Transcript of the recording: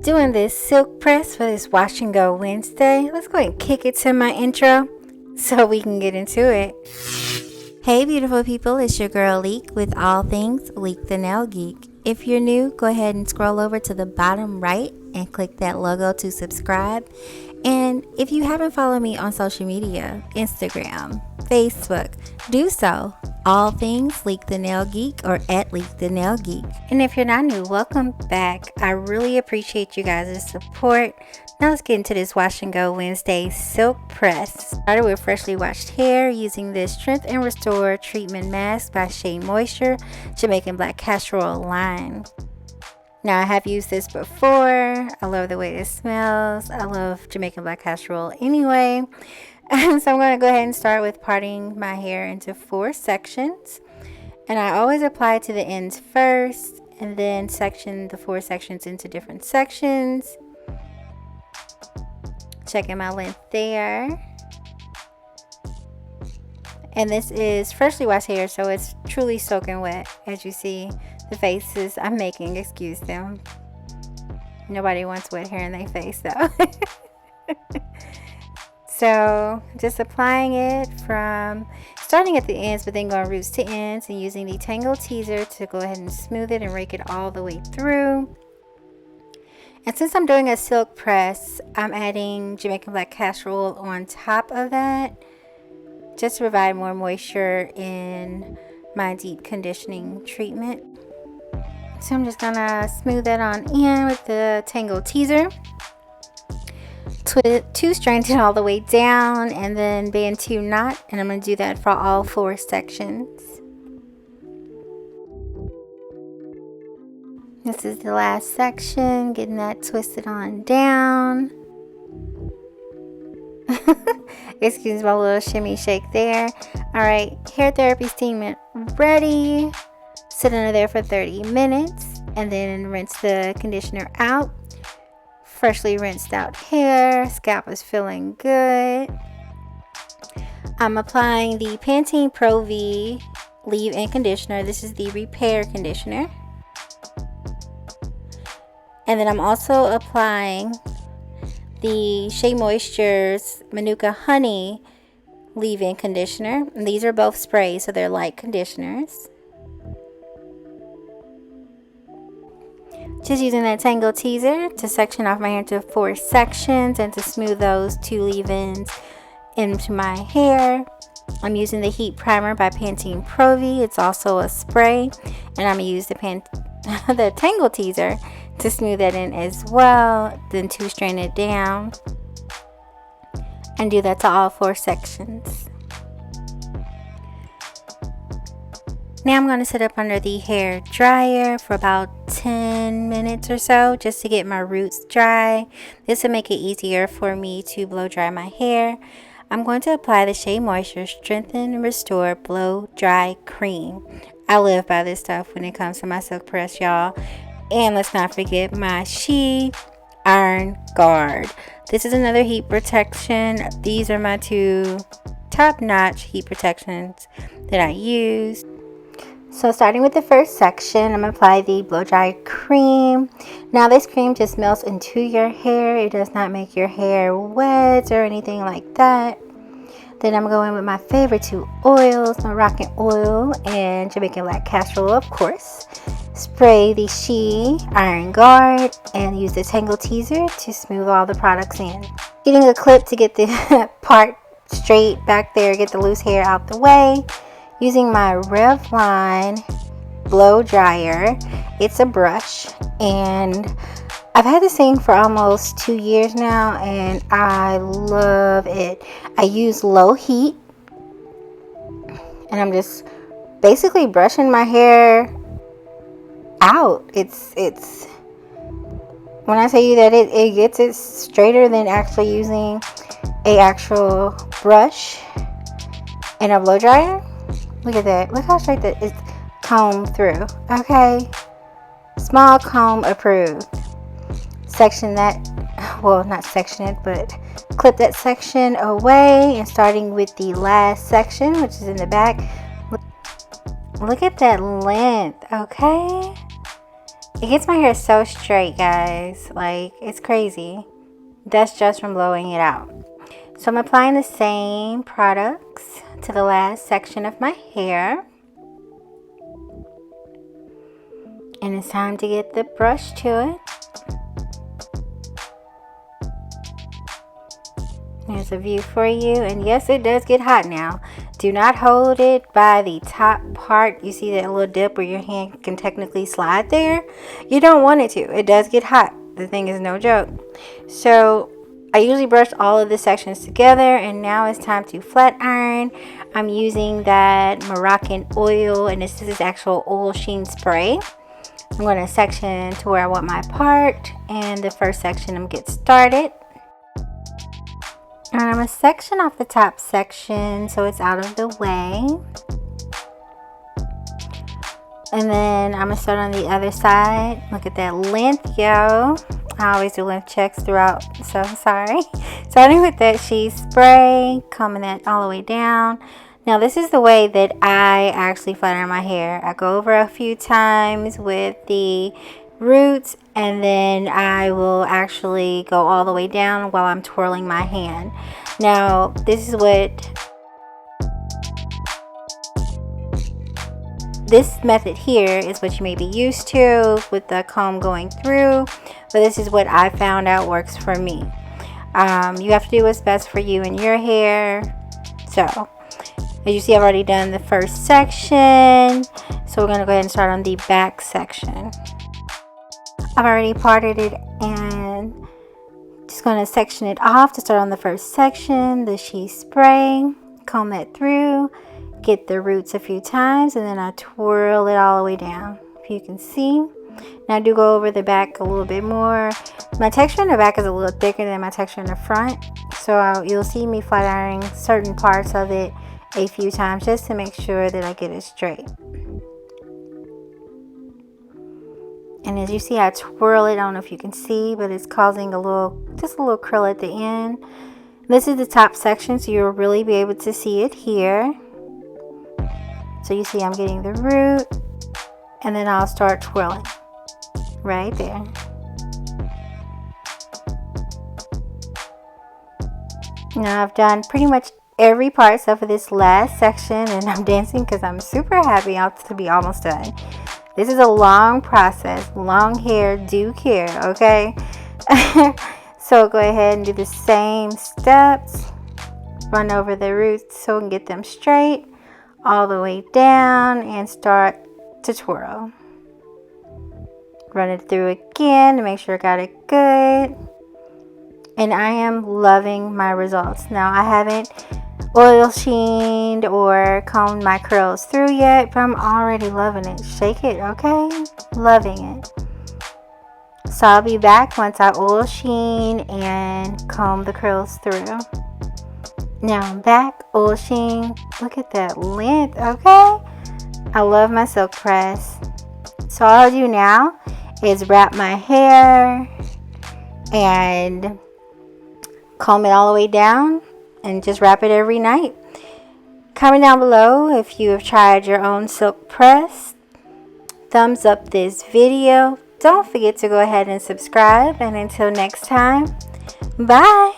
doing this silk press for this wash and go Wednesday. Let's go ahead and kick it to my intro so we can get into it. Hey beautiful people, it's your girl Leek with all things Leek the Nail Geek. If you're new, go ahead and scroll over to the bottom right and click that logo to subscribe. And if you haven't followed me on social media, Instagram, Facebook, do so. All things Leek the Nail Geek or at Leek the Nail Geek. And if you're not new, welcome back. I really appreciate you guys' support. Now let's get into this Wash and Go Wednesday silk press. Started with freshly washed hair using this Strength and Restore Treatment Mask by Shea Moisture Jamaican Black Castor Oil line. Now I have used this before. I love the way it smells. I love Jamaican Black Castor Oil anyway. So I'm going to go ahead and start with parting my hair into 4 sections. And I always apply to the ends first and then section the 4 sections into different sections. Checking my length there. And this is freshly washed hair, so it's truly soaking wet. As you see, the faces I'm making, excuse them. Nobody wants wet hair in their face though. So just applying it from starting at the ends but then going roots to ends and using the Tangle Teaser to go ahead and smooth it and rake it all the way through. And since I'm doing a silk press, I'm adding Jamaican Black Castor Oil on top of that just to provide more moisture in my deep conditioning treatment. So I'm just gonna smooth that on in with the Tangle Teaser. Two strand it all the way down and then band 2 knot, and I'm going to do that for all 4 sections. This is the last section, getting that twisted on down. Excuse my little shimmy shake there. Alright, hair therapy steam ready. Sit under there for 30 minutes and then rinse the conditioner out. Freshly rinsed out hair, scalp is feeling good. I'm applying the Pantene Pro V leave-in conditioner. This is the repair conditioner. And then I'm also applying the Shea Moisture's Manuka Honey leave-in conditioner. And these are both sprays, so they're light conditioners. Just using that Tangle Teaser to section off my hair into 4 sections and to smooth those 2 leave-ins into my hair. I'm using the Heat Primer by Pantene Pro V. It's also a spray, and I'm going to use the Tangle Teaser to smooth that in as well. Then 2 strand it down and do that to all 4 sections. Now I'm going to sit up under the hair dryer for about 10 minutes or so just to get my roots dry. This will make it easier for me to blow dry my hair. I'm going to apply the Shea Moisture Strengthen and Restore Blow Dry Cream. I live by this stuff when it comes to my silk press, y'all. And let's not forget my She Iron Guard. This is another heat protection. These are my 2 top-notch heat protections that I use. So starting with the first section, I'm going to apply the blow dry cream. Now this cream just melts into your hair. It does not make your hair wet or anything like that. Then I'm going with my favorite 2 oils, Moroccan oil and Jamaican Black Castor Oil, of course. Spray the She Iron Guard and use the Tangle Teaser to smooth all the products in. Getting a clip to get the part straight back there, get the loose hair out the way. Using my Revlon blow dryer. It's a brush and I've had this thing for almost 2 years now and I love it. I use low heat and I'm just basically brushing my hair out. It's when I tell you that it gets it straighter than actually using a actual brush and a blow dryer. Look at that. Look how straight that is combed through. Okay. Small comb approved. Section that, well, not section it, but clip that section away and starting with the last section, which is in the back. Look at that length. Okay. It gets my hair so straight, guys. Like, it's crazy. That's just from blowing it out. So I'm applying the same products to the last section of my hair. And it's time to get the brush to it. There's a view for you. And yes, it does get hot now. Do not hold it by the top part. You see that little dip where your hand can technically slide there? You don't want it to. It does get hot. The thing is no joke. So I usually brush all of the sections together, and now it's time to flat iron. I'm using that Moroccan oil, and this is actual oil sheen spray. I'm going to section to where I want my part, and the first section I'm get started. And I'm going to section off the top section so it's out of the way. And then I'm going to start on the other side. Look at that length, yo. I always do length checks throughout, so sorry. Starting with that sheet spray, combing that all the way down. Now this is the way that I actually flat iron my hair. I go over a few times with the roots, and then I will actually go all the way down while I'm twirling my hand. Now this method here is what you may be used to with the comb going through, but this is what I found out works for me. You have to do what's best for you and your hair. So as you see, I've already done the first section, so we're going to go ahead and start on the back section. I've already parted it and just going to section it off to start on the first section. The sheet spray, comb that through, get the roots a few times, and then I twirl it all the way down. If you can see. Now I do go over the back a little bit more. My texture in the back is a little thicker than my texture in the front, so you'll see me flat ironing certain parts of it a few times just to make sure that I get it straight. And as you see, I twirl it. I don't know if you can see, but it's causing just a little curl at the end. This is the top section, so you'll really be able to see it here. So you see I'm getting the root, and then I'll start twirling right there. Now I've done pretty much every part except for this last section, and I'm dancing because I'm super happy to be almost done. This is a long process. Long hair do care, okay? So go ahead and do the same steps. Run over the roots so we can get them straight all the way down and start to twirl. Run it through again to make sure I got it good. And I am loving my results. Now I haven't oil sheened or combed my curls through yet, but I'm already loving it. Shake it, okay? Loving it. So I'll be back once I oil sheen and comb the curls through. Now I'm back, oil sheen. Look at that length, okay? I love my silk press. So all I'll do now is wrap my hair and comb it all the way down and just wrap it every night. Comment down below if you have tried your own silk press. Thumbs up this video. Don't forget to go ahead and subscribe, and until next time, bye.